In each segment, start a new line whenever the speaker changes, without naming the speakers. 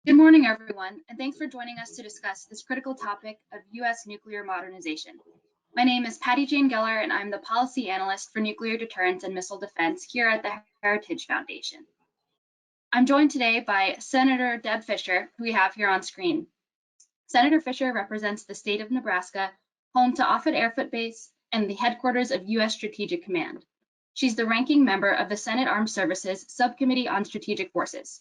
Good morning, everyone, and thanks for joining us to discuss this critical topic of U.S. nuclear modernization. My name is Patty Jane Geller, and I'm the Policy Analyst for Nuclear Deterrence and Missile Defense here at the Heritage Foundation. I'm joined today by Senator Deb Fischer, who we have here on screen. Senator Fischer represents the state of Nebraska, home to Offutt Air Force Base and the headquarters of U.S. Strategic Command. She's the ranking member of the Senate Armed Services Subcommittee on Strategic Forces.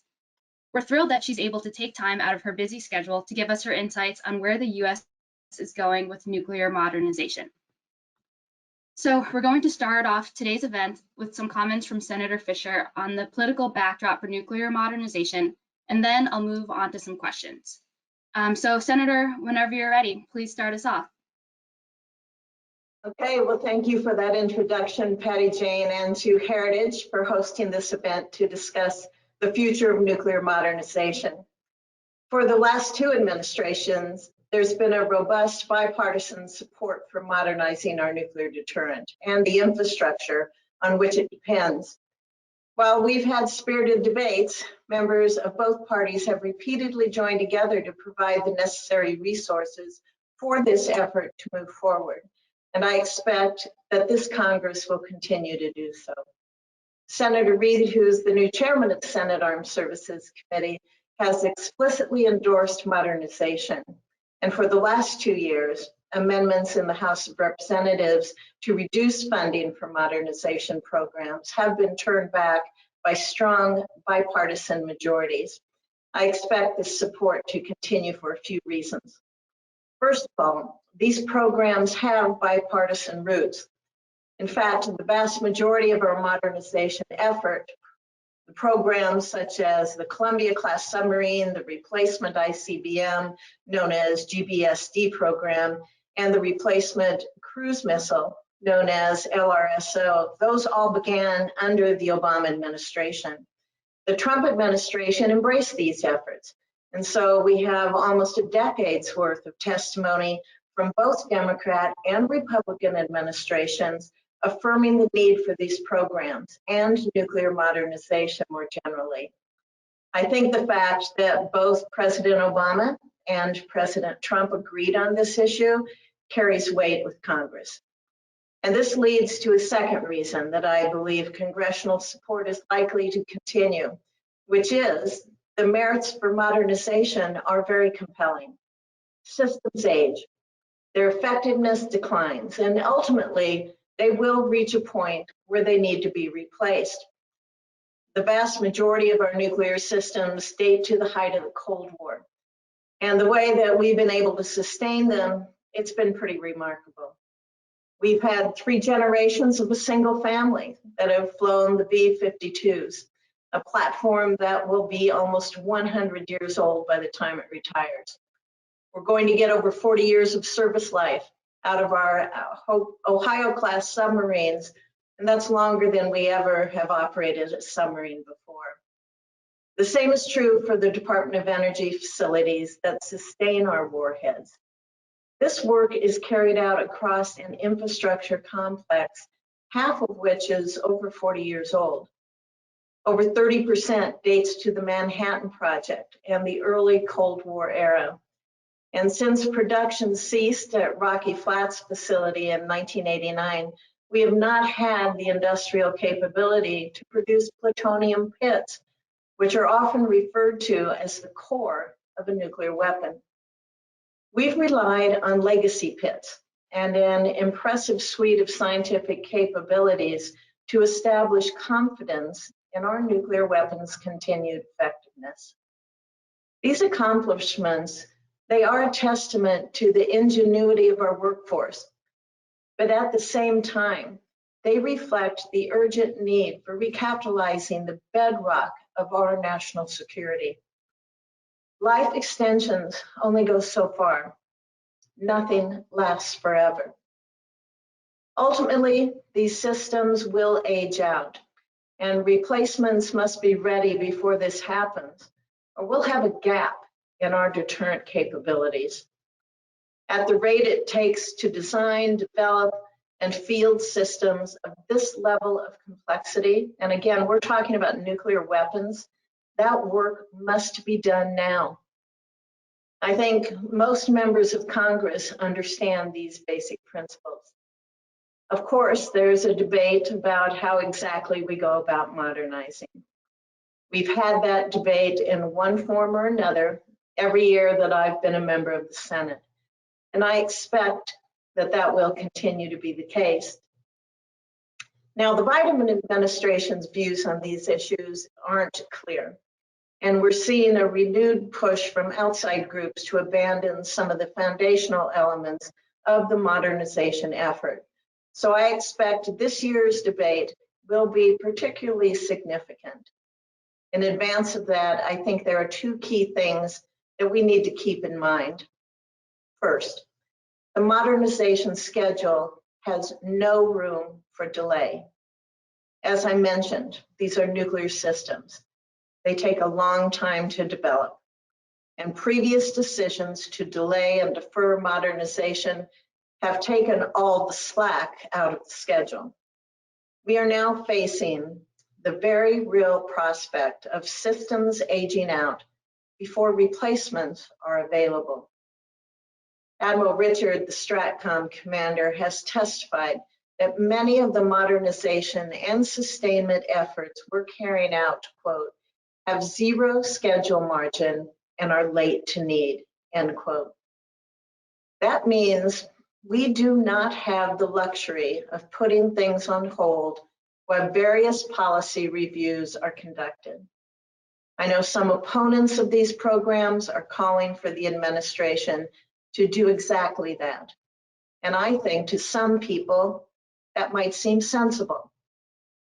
We're thrilled that she's able to take time out of her busy schedule to give us her insights on where the U.S. is going with nuclear modernization. So we're going to start off today's event with some comments from Senator Fischer on the political backdrop for nuclear modernization, and then I'll move on to some questions. So Senator, whenever you're ready, please start us off.
Okay, well, thank you for that introduction, Patty Jane, and to Heritage for hosting this event to discuss the future of nuclear modernization. For the last two administrations, there's been a robust bipartisan support for modernizing our nuclear deterrent and the infrastructure on which it depends. While we've had spirited debates, members of both parties have repeatedly joined together to provide the necessary resources for this effort to move forward. And I expect that this Congress will continue to do so. Senator Reid, who's the new chairman of the Senate Armed Services Committee, has explicitly endorsed modernization. And for the last 2 years, amendments in the House of Representatives to reduce funding for modernization programs have been turned back by strong bipartisan majorities. I expect this support to continue for a few reasons. First of all, these programs have bipartisan roots. In fact, the vast majority of our modernization effort, the programs such as the Columbia-class submarine, the replacement ICBM, known as GBSD program, and the replacement cruise missile, known as LRSO, those all began under the Obama administration. The Trump administration embraced these efforts. And so we have almost a decade's worth of testimony from both Democrat and Republican administrations affirming the need for these programs and nuclear modernization more generally. I think the fact that both President Obama and President Trump agreed on this issue carries weight with Congress. And this leads to a second reason that I believe congressional support is likely to continue, which is the merits for modernization are very compelling. Systems age, their effectiveness declines, and ultimately, they will reach a point where they need to be replaced. The vast majority of our nuclear systems date to the height of the Cold War. And the way that we've been able to sustain them, it's been pretty remarkable. We've had 3 generations of a single family that have flown the B-52s, a platform that will be almost 100 years old by the time it retires. We're going to get over 40 years of service life out of our Ohio-class submarines, and that's longer than we ever have operated a submarine before. The same is true for the Department of Energy facilities that sustain our warheads. This work is carried out across an infrastructure complex, half of which is over 40 years old. Over 30% dates to the Manhattan Project and the early Cold War era. And since production ceased at Rocky Flats facility in 1989, we have not had the industrial capability to produce plutonium pits, which are often referred to as the core of a nuclear weapon. We've relied on legacy pits and an impressive suite of scientific capabilities to establish confidence in our nuclear weapons' continued effectiveness. These accomplishments, they are a testament to the ingenuity of our workforce, but at the same time, they reflect the urgent need for recapitalizing the bedrock of our national security. Life extensions only go so far. Nothing lasts forever. Ultimately, these systems will age out, and replacements must be ready before this happens, or we'll have a gap in our deterrent capabilities. At the rate it takes to design, develop, and field systems of this level of complexity, and again, we're talking about nuclear weapons, That work must be done now. I think most members of Congress understand these basic principles. Of course, there's a debate about how exactly we go about modernizing. We've had that debate in one form or another every year that I've been a member of the Senate, and I expect that that will continue to be the case. Now, the Biden administration's views on these issues aren't clear, and we're seeing a renewed push from outside groups to abandon some of the foundational elements of the modernization effort. So I expect this year's debate will be particularly significant. In advance of that, I think there are two key things that we need to keep in mind. First, the modernization schedule has no room for delay. As I mentioned, these are nuclear systems. They take a long time to develop, and previous decisions to delay and defer modernization have taken all the slack out of the schedule. We are now facing the very real prospect of systems aging out before replacements are available. Admiral Richard, the STRATCOM commander, has testified that many of the modernization and sustainment efforts we're carrying out, quote, have zero schedule margin and are late to need, end quote. That means we do not have the luxury of putting things on hold while various policy reviews are conducted. I know some opponents of these programs are calling for the administration to do exactly that. And I think to some people, that might seem sensible.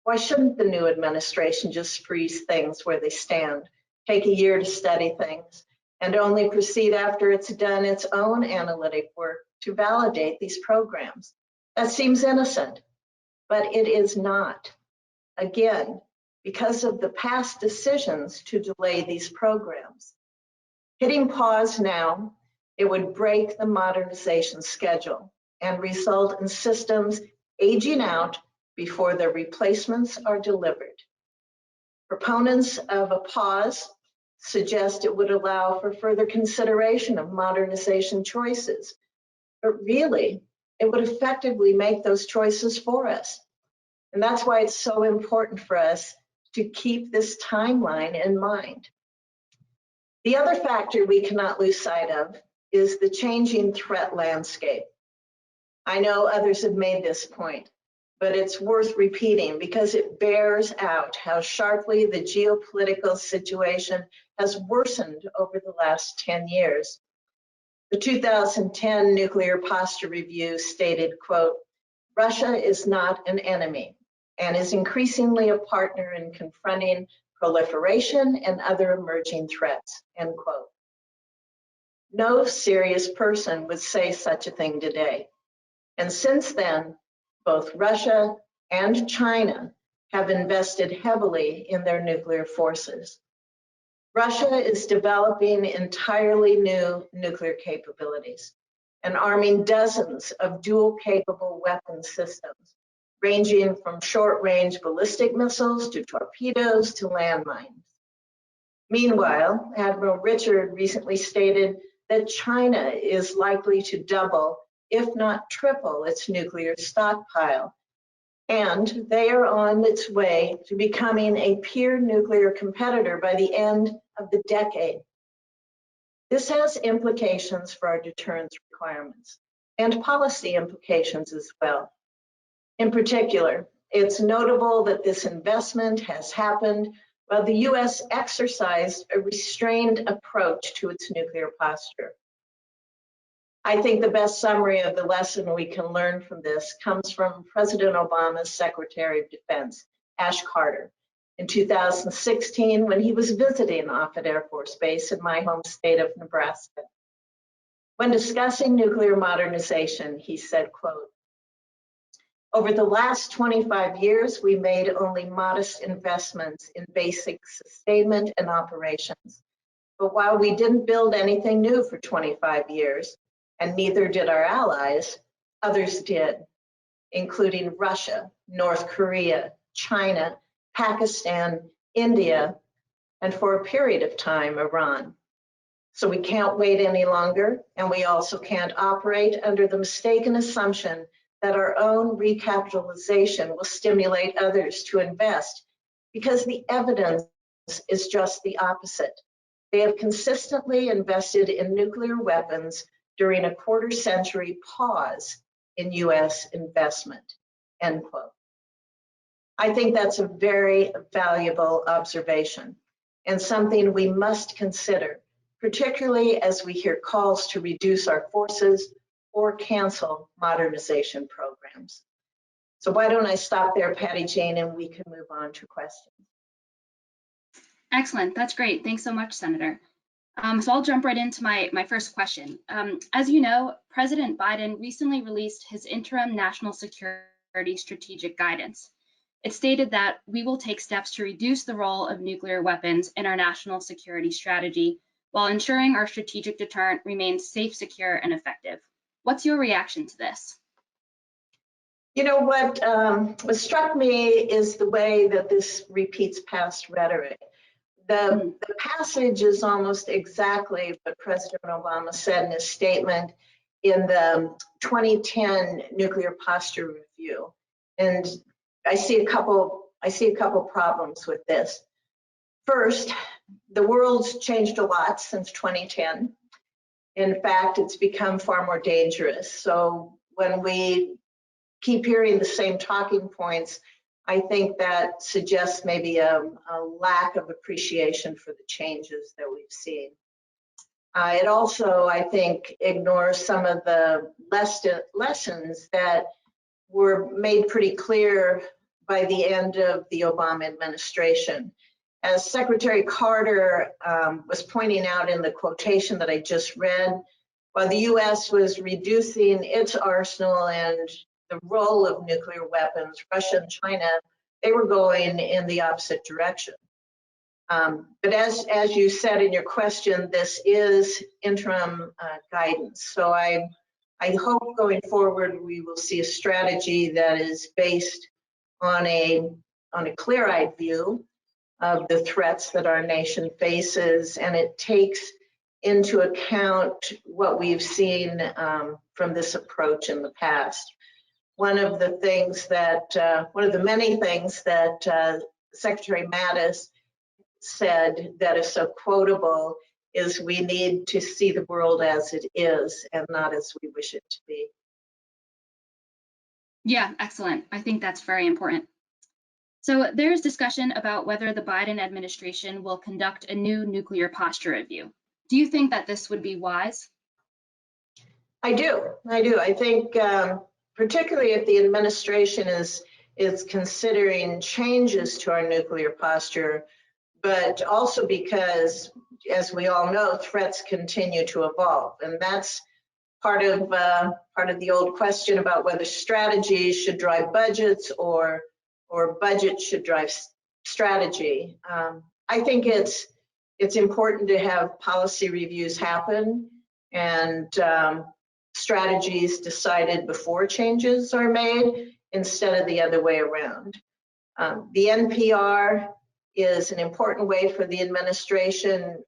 Why shouldn't the new administration just freeze things where they stand, take a year to study things, and only proceed after it's done its own analytic work to validate these programs? That seems innocent, but it is not. Again, because of the past decisions to delay these programs. Hitting pause now, it would break the modernization schedule and result in systems aging out before their replacements are delivered. Proponents of a pause suggest it would allow for further consideration of modernization choices, but really, it would effectively make those choices for us. And that's why it's so important for us to keep this timeline in mind. The other factor we cannot lose sight of is the changing threat landscape. I know others have made this point, but it's worth repeating because it bears out how sharply the geopolitical situation has worsened over the last 10 years. The 2010 Nuclear Posture Review stated, quote, Russia is not an enemy and is increasingly a partner in confronting proliferation and other emerging threats, end quote. No serious person would say such a thing today. And since then, both Russia and China have invested heavily in their nuclear forces. Russia is developing entirely new nuclear capabilities and arming dozens of dual-capable weapon systems, ranging from short-range ballistic missiles to torpedoes to landmines. Meanwhile, Admiral Richard recently stated that China is likely to double, if not triple, its nuclear stockpile, and they are on its way to becoming a peer nuclear competitor by the end of the decade. This has implications for our deterrence requirements and policy implications as well. In particular, it's notable that this investment has happened while the U.S. exercised a restrained approach to its nuclear posture. I think the best summary of the lesson we can learn from this comes from President Obama's Secretary of Defense, Ash Carter, in 2016 when he was visiting Offutt Air Force Base in my home state of Nebraska. When discussing nuclear modernization, he said, quote, over the last 25 years, we made only modest investments in basic sustainment and operations. But while we didn't build anything new for 25 years, and neither did our allies, others did, including Russia, North Korea, China, Pakistan, India, and for a period of time, Iran. So we can't wait any longer, and we also can't operate under the mistaken assumption that our own recapitalization will stimulate others to invest, because the evidence is just the opposite. They have consistently invested in nuclear weapons during a quarter-century pause in US investment, end quote. I think that's a very valuable observation and something we must consider, particularly as we hear calls to reduce our forces or cancel modernization programs. So why don't I stop there, Patty Jane, and we can move on to questions.
Excellent, that's great. Thanks so much, Senator. So I'll jump right into my first question. As you know, President Biden recently released his interim national security strategic guidance. It stated that we will take steps to reduce the role of nuclear weapons in our national security strategy while ensuring our strategic deterrent remains safe, secure, and effective. What's your reaction to this?
You know, what struck me is the way that this repeats past rhetoric. The passage is almost exactly what President Obama said in his statement in the 2010 Nuclear Posture Review. And I see a couple problems with this. First, the world's changed a lot since 2010. In fact, it's become far more dangerous. So when we keep hearing the same talking points, I think that suggests maybe a lack of appreciation for the changes that we've seen. It also, I think, ignores some of the lessons that were made pretty clear by the end of the Obama administration. As Secretary Carter was pointing out in the quotation that I just read, while the US was reducing its arsenal and the role of nuclear weapons, Russia and China, they were going in the opposite direction. But as you said in your question, this is interim guidance. So I hope going forward we will see a strategy that is based on a clear-eyed view of the threats that our nation faces, and it takes into account what we've seen from this approach in the past. One of the many things that Secretary Mattis said that is so quotable is we need to see the world as it is and not as we wish it to be.
Yeah, excellent. I think that's very important. So there's discussion about whether the Biden administration will conduct a new nuclear posture review. Do you think that this would be wise?
I do. I think particularly if the administration is considering changes to our nuclear posture, but also because, as we all know, threats continue to evolve, and that's part of the old question about whether strategies should drive budgets or budgets should drive strategy. I think it's important to have policy reviews happen and strategies decided before changes are made instead of the other way around. The NPR is an important way for the administration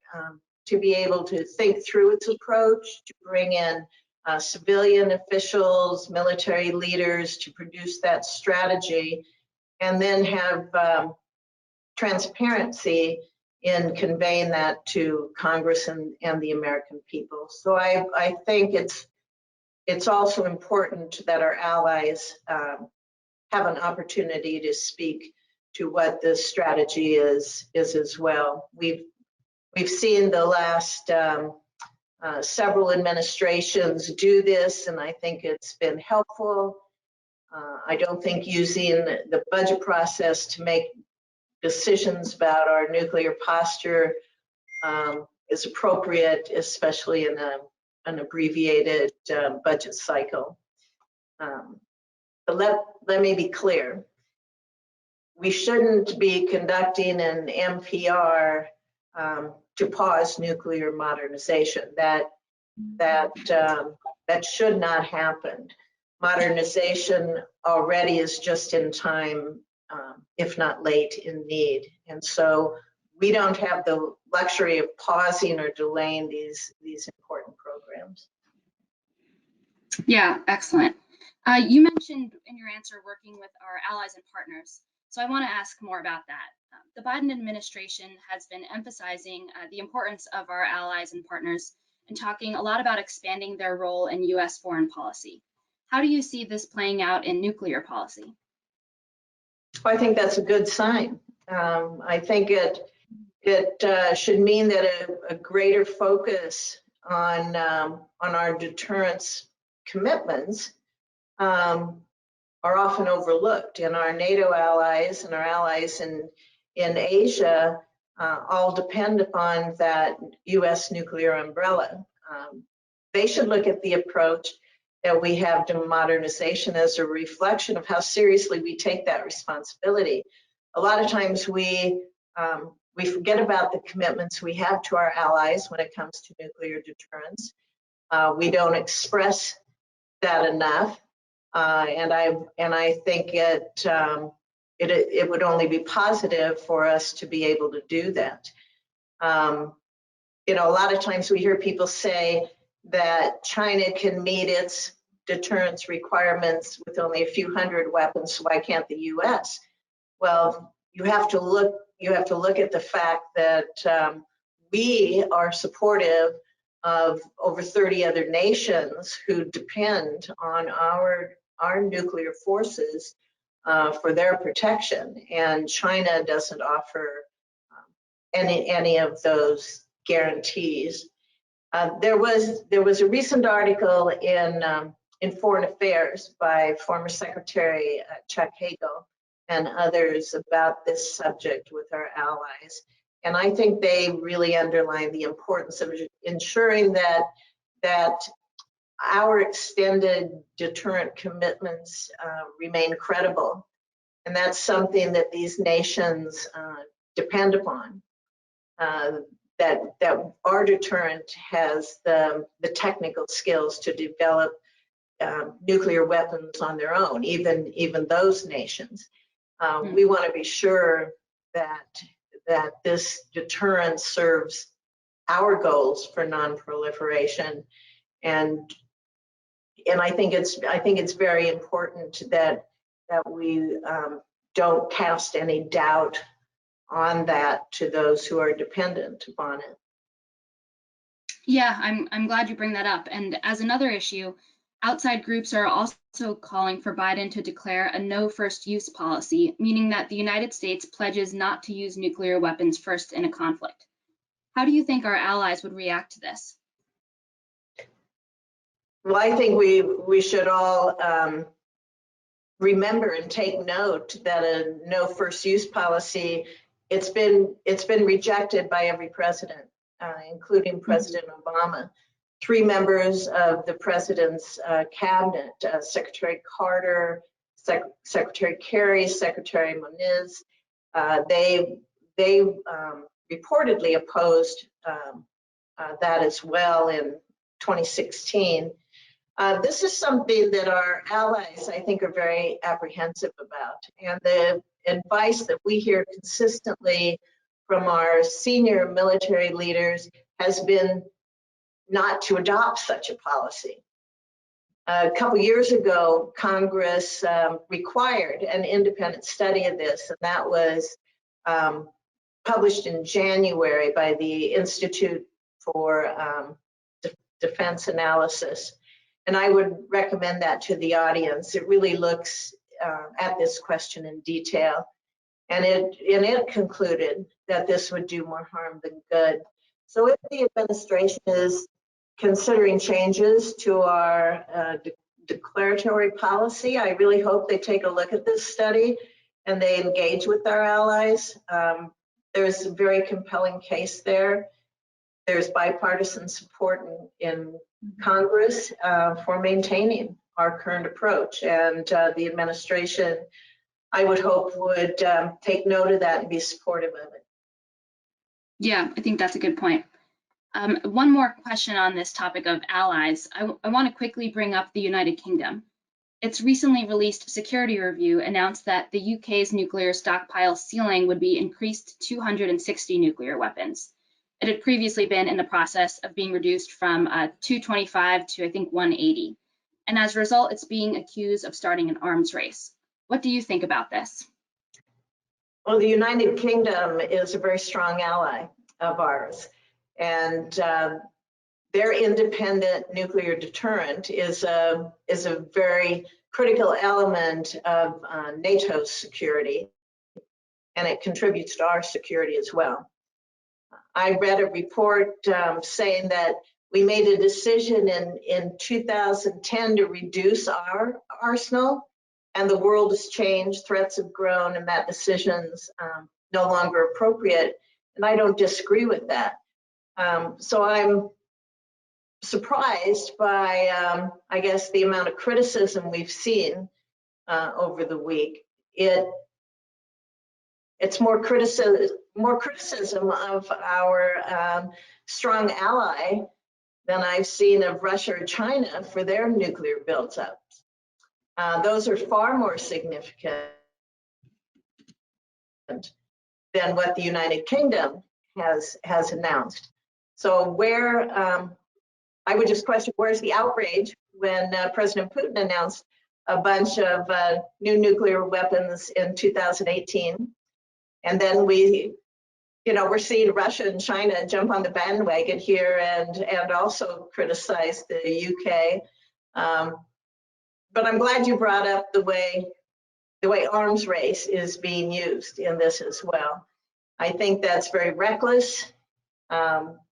to be able to think through its approach, to bring in civilian officials, military leaders to produce that strategy, and then have transparency in conveying that to Congress and the American people. So I think it's also important that our allies have an opportunity to speak to what this strategy is as well. We've seen the last several administrations do this, and I think it's been helpful. I don't think using the budget process to make decisions about our nuclear posture is appropriate, especially in an abbreviated budget cycle. But let me be clear. We shouldn't be conducting an NPR to pause nuclear modernization. That should not happen. Modernization already is just in time, if not late, in need. And so we don't have the luxury of pausing or delaying these important programs.
Yeah, excellent. You mentioned in your answer working with our allies and partners. So I want to ask more about that. The Biden administration has been emphasizing the importance of our allies and partners and talking a lot about expanding their role in U.S. foreign policy. How do you see this playing out in nuclear policy?
I think that's a good sign. I think it should mean that a greater focus on our deterrence commitments are often overlooked, and our NATO allies and our allies in Asia all depend upon that U.S. nuclear umbrella. They should look at the approach that we have to modernization as a reflection of how seriously we take that responsibility. A lot of times we forget about the commitments we have to our allies when it comes to nuclear deterrence. We don't express that enough, and I think it would only be positive for us to be able to do that. You know, a lot of times we hear people say that China can meet its deterrence requirements with only a few hundred weapons, so why can't the U.S.? Well, you have to look at the fact that we are supportive of over 30 other nations who depend on our nuclear forces for their protection, and China doesn't offer any of those guarantees. There was a recent article in Foreign Affairs by former Secretary Chuck Hagel and others about this subject with our allies. And I think they really underline the importance of ensuring that our extended deterrent commitments remain credible. And that's something that these nations depend upon. That our deterrent has the technical skills to develop nuclear weapons on their own, even those nations. We want to be sure that this deterrence serves our goals for non-proliferation, and I think it's very important that we don't cast any doubt on that to those who are dependent upon it.
Yeah, I'm glad you bring that up. And as another issue, outside groups are also calling for Biden to declare a no first use policy, meaning that the United States pledges not to use nuclear weapons first in a conflict. How do you think our allies would react to this?
Well, I think we should all remember and take note that a no first use policy, it's been rejected by every president, including President Obama. 3 members of the president's cabinet, Secretary Carter, Secretary Kerry, Secretary Moniz, they reportedly opposed that as well in 2016. This is something that our allies, I think, are very apprehensive about. And the advice that we hear consistently from our senior military leaders has been not to adopt such a policy. A couple years ago, Congress required an independent study of this, and that was published in January by the Institute for Defense Analysis. And I would recommend that to the audience. It really looks at this question in detail. And it concluded that this would do more harm than good. So if the administration is considering changes to our declaratory policy, I really hope they take a look at this study and they engage with our allies. There's a very compelling case there. There's bipartisan support in Congress for maintaining our current approach, and the administration, I would hope, would take note of that and be supportive of it.
Yeah, I think that's a good point. One more question on this topic of allies. I want to quickly bring up the United Kingdom. its recently released security review announced that the UK's nuclear stockpile ceiling would be increased to 260 nuclear weapons. It had previously been in the process of being reduced from 225 to, I think, 180. And as a result, it's being accused of starting an arms race. What do you think about this?
Well, the United Kingdom is a very strong ally of ours, and their independent nuclear deterrent is a very critical element of NATO's security, and it contributes to our security as well. I read a report saying that we made a decision in 2010 to reduce our arsenal, and the world has changed, threats have grown, and that decision's no longer appropriate, and I don't disagree with that. So I'm surprised by, I guess, the amount of criticism we've seen over the week. It's more criticism of our strong ally than I've seen of Russia or China for their nuclear build-ups. Those are far more significant than what the United Kingdom has announced. So I would just question, where's the outrage when President Putin announced a bunch of new nuclear weapons in 2018? And then we're seeing Russia and China jump on the bandwagon here and also criticize the UK. But I'm glad you brought up the way arms race is being used in this as well. I think that's very reckless.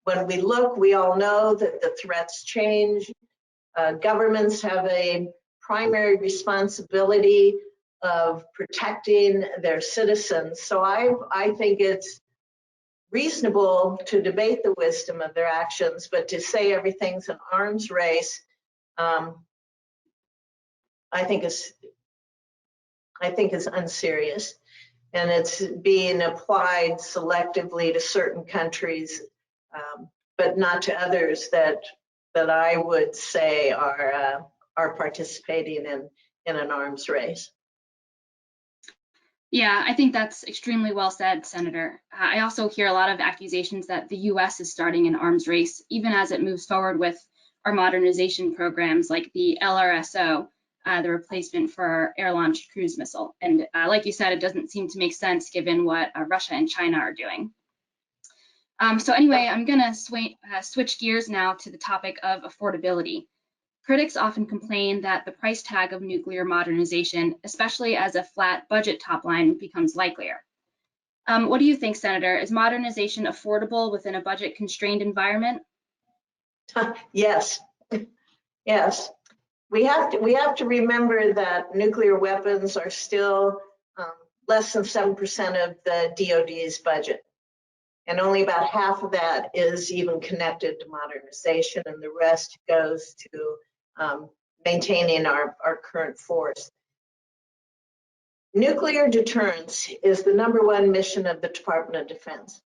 When we look, we all know that the threats change. Governments have a primary responsibility of protecting their citizens. So I think it's reasonable to debate the wisdom of their actions, but to say everything's an arms race, I think is unserious, and it's being applied selectively to certain countries, but not to others that I would say are participating in an arms race.
Yeah, I think that's extremely well said, Senator. I also hear a lot of accusations that the US is starting an arms race, even as it moves forward with our modernization programs like the LRSO, the replacement for our air-launched cruise missile. And like you said, it doesn't seem to make sense given what Russia and China are doing. So anyway, I'm gonna switch gears now to the topic of affordability. Critics often complain that the price tag of nuclear modernization, especially as a flat budget top line, becomes likelier. What do you think, Senator? Is modernization affordable within a budget-constrained environment?
Yes, yes. We have to remember that nuclear weapons are still less than 7% of the DoD's budget. And only about half of that is even connected to modernization, and the rest goes to maintaining our current force. Nuclear deterrence is the #1 mission of the Department of Defense.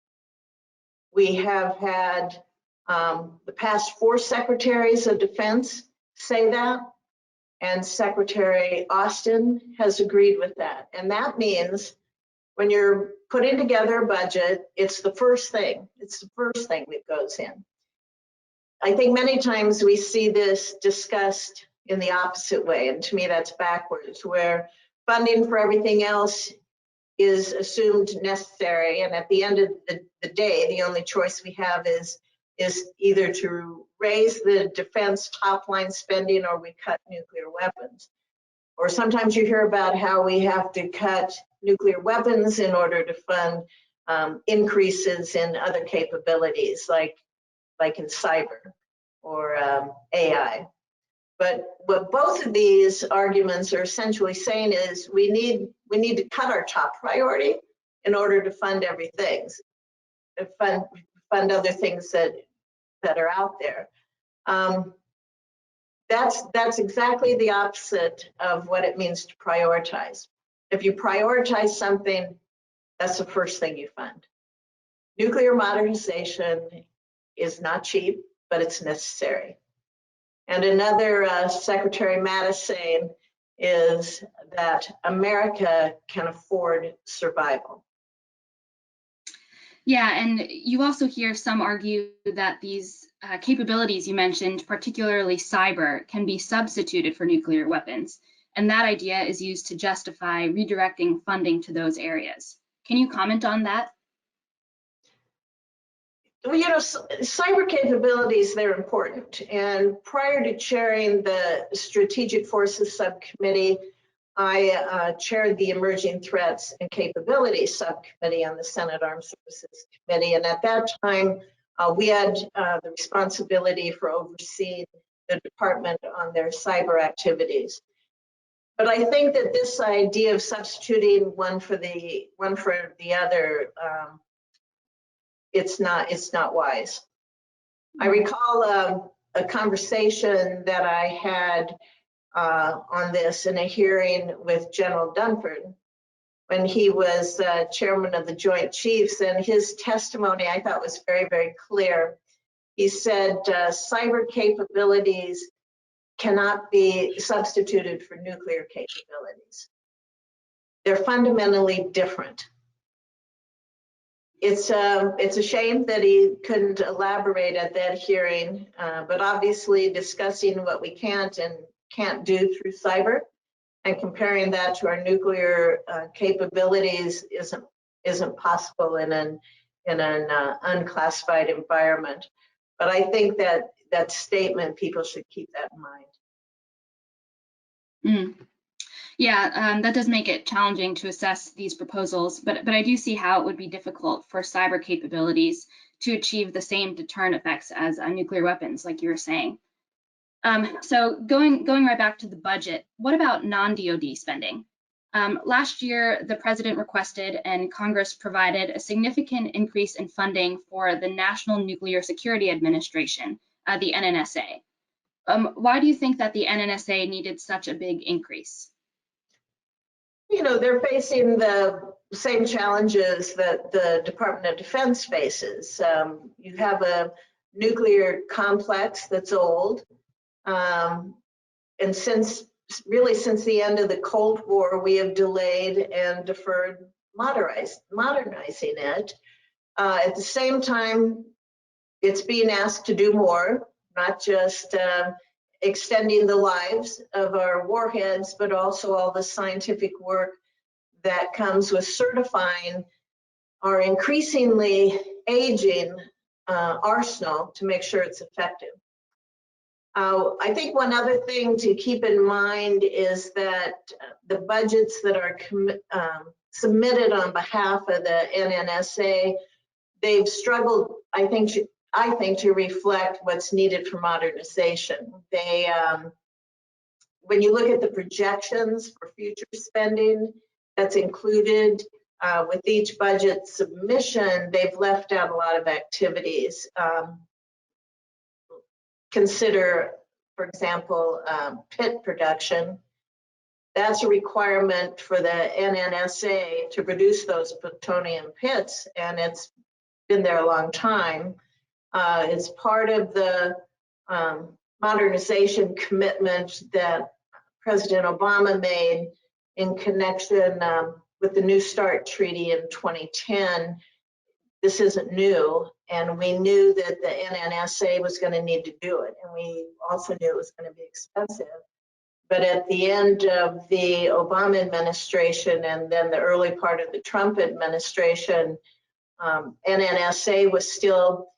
We have had the past 4 secretaries of defense say that, and Secretary Austin has agreed with that. And that means when you're putting together a budget, it's the first thing. It's the first thing that goes in. I think many times we see this discussed in the opposite way, and to me that's backwards, where funding for everything else is assumed necessary, and at the end of the day, the only choice we have is either to raise the defense top line spending or we cut nuclear weapons. Or sometimes you hear about how we have to cut nuclear weapons in order to fund increases in other capabilities like in cyber or AI. But what both of these arguments are essentially saying is we need to cut our top priority in order to fund everything, fund other things that are out there. That's exactly the opposite of what it means to prioritize. If you prioritize something, that's the first thing you fund. Nuclear modernization is not cheap, but it's necessary. And another Secretary Mattis saying, is that America can afford survival.
Yeah, and you also hear some argue that these capabilities you mentioned, particularly cyber, can be substituted for nuclear weapons. And that idea is used to justify redirecting funding to those areas. Can you comment on that?
Well, you know, cyber capabilities, they're important. And prior to chairing the Strategic Forces Subcommittee, I chaired the Emerging Threats and Capabilities Subcommittee on the Senate Armed Services Committee. And at that time, we had the responsibility for overseeing the department on their cyber activities. But I think that this idea of substituting one for the other, it's not wise. I recall a conversation that I had on this in a hearing with General Dunford when he was chairman of the Joint Chiefs, and his testimony I thought was very, very clear. He said cyber capabilities cannot be substituted for nuclear capabilities. They're fundamentally different. It's a shame that he couldn't elaborate at that hearing, but obviously discussing what we can't and can't do through cyber and comparing that to our nuclear capabilities isn't possible in an unclassified environment. But I think that statement, people should keep that in mind.
Yeah, that does make it challenging to assess these proposals, but I do see how it would be difficult for cyber capabilities to achieve the same deterrent effects as nuclear weapons, like you were saying. So going right back to the budget, what about non-DoD spending? Last year, the president requested and Congress provided a significant increase in funding for the National Nuclear Security Administration, the NNSA. Why do you think that the NNSA needed such a big increase?
You know, they're facing the same challenges that the Department of Defense faces. You have a nuclear complex that's old. And since the end of the Cold War, we have delayed and deferred modernizing it. At the same time, it's being asked to do more, not just extending the lives of our warheads, but also all the scientific work that comes with certifying our increasingly aging arsenal to make sure it's effective. I think one other thing to keep in mind is that the budgets that are submitted on behalf of the NNSA, they've struggled, I think, to reflect what's needed for modernization. They, when you look at the projections for future spending that's included with each budget submission, they've left out a lot of activities. Consider, for example, pit production. That's a requirement for the NNSA to produce those plutonium pits, and it's been there a long time. It's part of the modernization commitment that President Obama made in connection with the New START Treaty in 2010. This isn't new, and we knew that the NNSA was going to need to do it, and we also knew it was going to be expensive. But at the end of the Obama administration and then the early part of the Trump administration, NNSA was still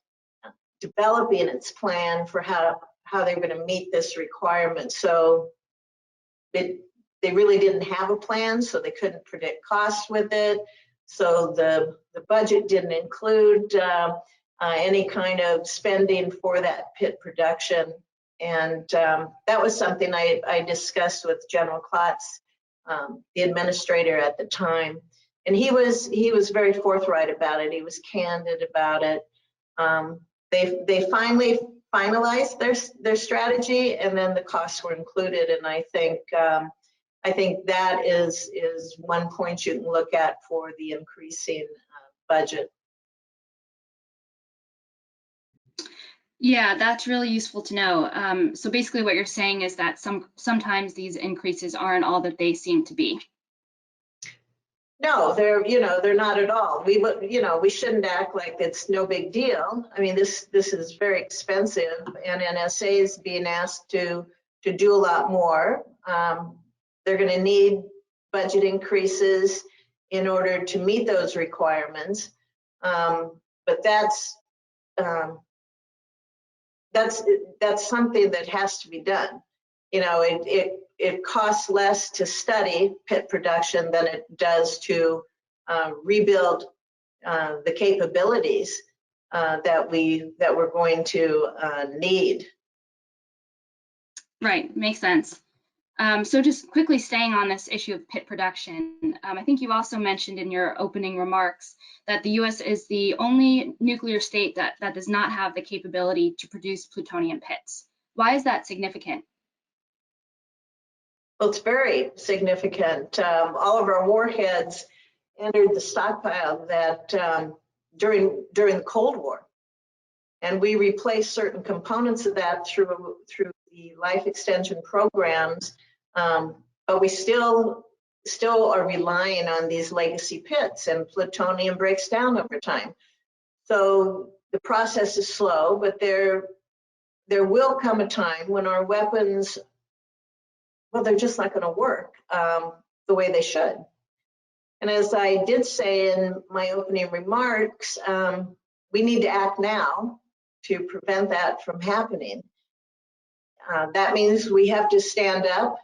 developing its plan for how they were going to meet this requirement. So they really didn't have a plan, so they couldn't predict costs with it. So the budget didn't include any kind of spending for that pit production. And that was something I discussed with General Klotz, the administrator at the time. And he was very forthright about it. He was candid about it. They finally finalized their strategy, and then the costs were included. And I think that is one point you can look at for the increasing budget.
Yeah, that's really useful to know. So basically what you're saying is that sometimes these increases aren't all that they seem to be.
No, they're not at all. We shouldn't act like it's no big deal. I mean, this is very expensive, and NSA is being asked to do a lot more. They're going to need budget increases in order to meet those requirements. But um, that's something that has to be done. It costs less to study pit production than it does to rebuild the capabilities that we're going to need.
Right, makes sense. So just quickly staying on this issue of pit production, I think you also mentioned in your opening remarks that the US is the only nuclear state that does not have the capability to produce plutonium pits. Why is that significant?
Well, it's very significant. All of our warheads entered the stockpile that during the Cold War, and we replaced certain components of that through the life extension programs, but we still are relying on these legacy pits, and plutonium breaks down over time. So the process is slow, but there will come a time when our weapons, well, they're just not going to work the way they should. And as I did say in my opening remarks, we need to act now to prevent that from happening. That means we have to stand up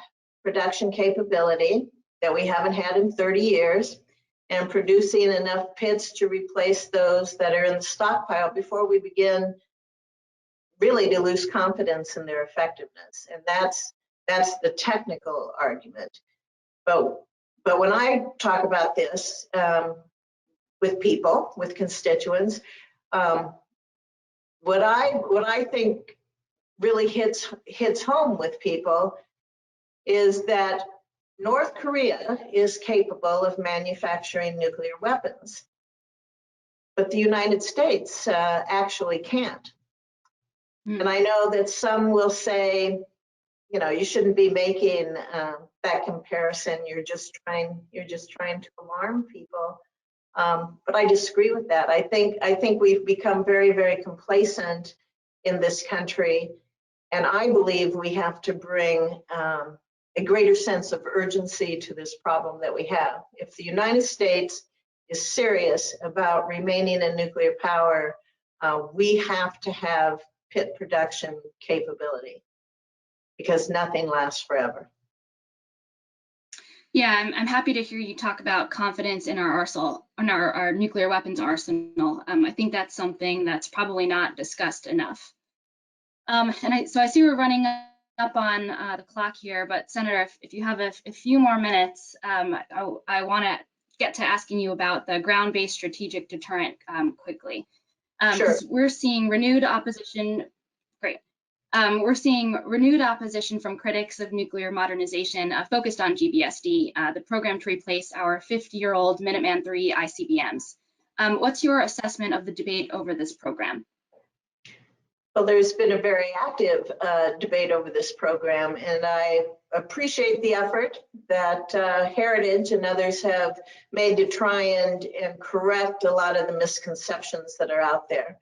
production capability that we haven't had in 30 years and producing enough pits to replace those that are in the stockpile before we begin really to lose confidence in their effectiveness. And that's the technical argument. But when I talk about this with people, with constituents, what I think really hits home with people is that North Korea is capable of manufacturing nuclear weapons, but the United States actually can't. And I know that some will say, you shouldn't be making that comparison. You're just trying to alarm people. But I disagree with that. I think we've become very, very complacent in this country, and I believe we have to bring a greater sense of urgency to this problem that we have. If the United States is serious about remaining a nuclear power, we have to have pit production capability, because nothing lasts forever.
Yeah, I'm happy to hear you talk about confidence in our arsenal, in our nuclear weapons arsenal. I think that's something that's probably not discussed enough. So I see we're running up on the clock here, but Senator, if you have a few more minutes, I want to get to asking you about the ground-based strategic deterrent quickly.
Sure.
We're seeing renewed opposition. Great. We're seeing renewed opposition from critics of nuclear modernization focused on GBSD, the program to replace our 50-year-old Minuteman III ICBMs. What's your assessment of the debate over this program?
Well, there's been a very active debate over this program, and I appreciate the effort that Heritage and others have made to try and correct a lot of the misconceptions that are out there.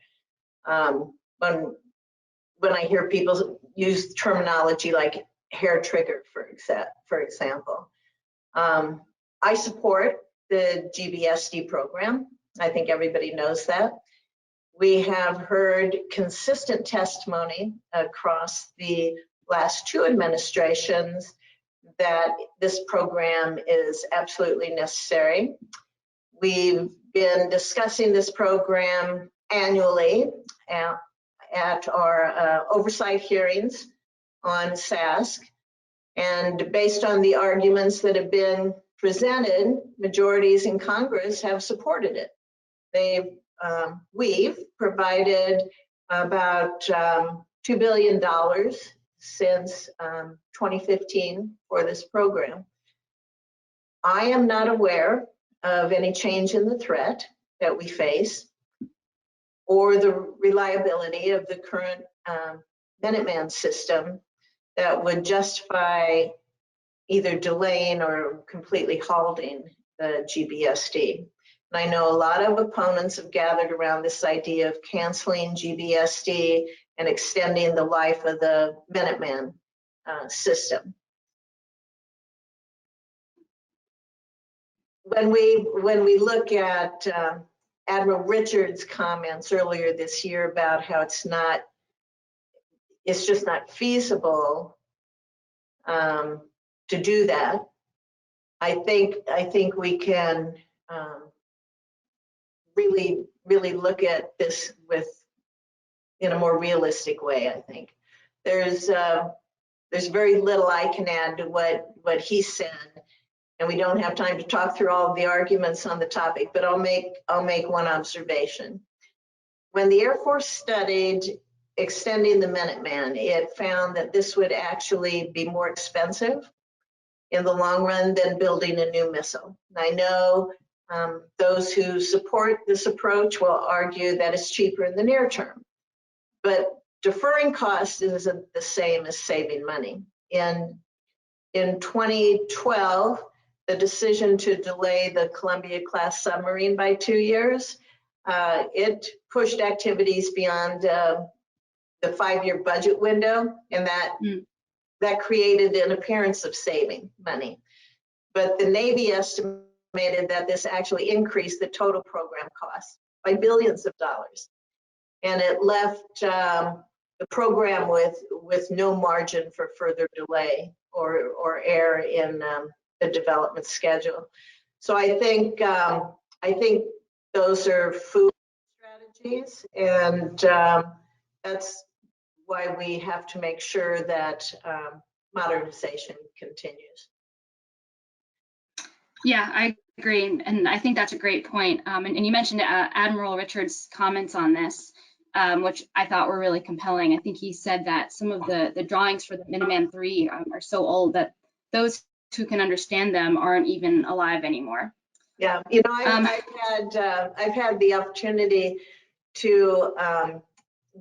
When I hear people use terminology like hair trigger, for example. I support the GBSD program. I think everybody knows that. We have heard consistent testimony across the last two administrations that this program is absolutely necessary. We've been discussing this program annually at our oversight hearings on SASC, and based on the arguments that have been presented, majorities in Congress have supported it. We've provided about $2 billion since 2015 for this program. I am not aware of any change in the threat that we face. or the reliability of the current Minuteman system that would justify either delaying or completely halting the GBSD. And I know a lot of opponents have gathered around this idea of canceling GBSD and extending the life of the Minuteman system. When we look at Admiral Richards' comments earlier this year about how it's just not feasible to do that, I think we can really look at this in a more realistic way. I think there's very little I can add to what he said, and we don't have time to talk through all of the arguments on the topic, but I'll make one observation. When the Air Force studied extending the Minuteman, it found that this would actually be more expensive in the long run than building a new missile. And I know those who support this approach will argue that it's cheaper in the near term, but deferring costs isn't the same as saving money. In 2012, the decision to delay the Columbia-class submarine by 2 years, it pushed activities beyond the 5-year budget window, and that created an appearance of saving money. But the Navy estimated that this actually increased the total program cost by billions of dollars. And it left the program with no margin for further delay or error in the development schedule. So I think those are foolish strategies, and that's why we have to make sure that modernization continues.
Yeah, I agree, and I think that's a great point. And you mentioned Admiral Richards' comments on this, which I thought were really compelling. I think he said that some of the drawings for the Minuteman III are so old that those who can understand them aren't even alive anymore.
Yeah, you know, I've had the opportunity to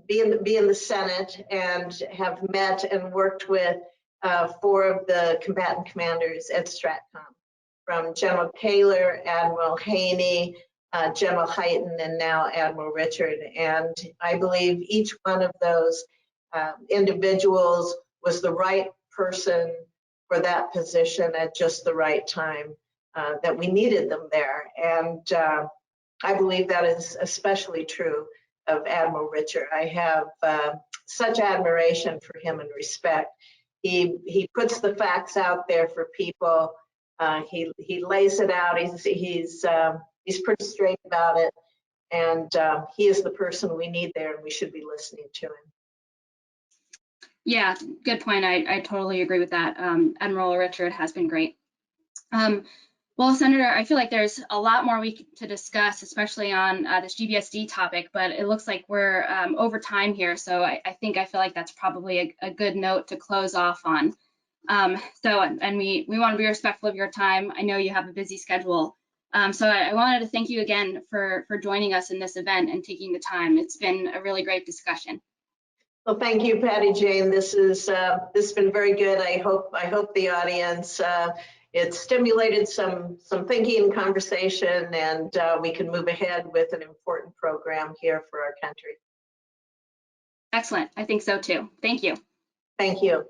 be in the Senate and have met and worked with 4 of the combatant commanders at STRATCOM, from General Kaler, Admiral Haney, General Hyten, and now Admiral Richard. And I believe each one of those individuals was the right person for that position at just the right time that we needed them there. And I believe that is especially true of Admiral Richard. I have such admiration for him and respect. He puts the facts out there for people. He lays it out. He's pretty straight about it, and he is the person we need there, and we should be listening to him.
Yeah, good point. I totally agree with that. Admiral Richard has been great. Well, Senator, I feel like there's a lot more to discuss, especially on this GBSD topic, but it looks like we're over time here. So I feel like that's probably a good note to close off on. And we want to be respectful of your time. I know you have a busy schedule. So I wanted to thank you again for joining us in this event and taking the time. It's been a really great discussion.
Well, thank you, Patty Jane. This has been very good. I hope the audience it stimulated some thinking and conversation, and we can move ahead with an important program here for our country.
Excellent. I think so too. Thank you.
Thank you.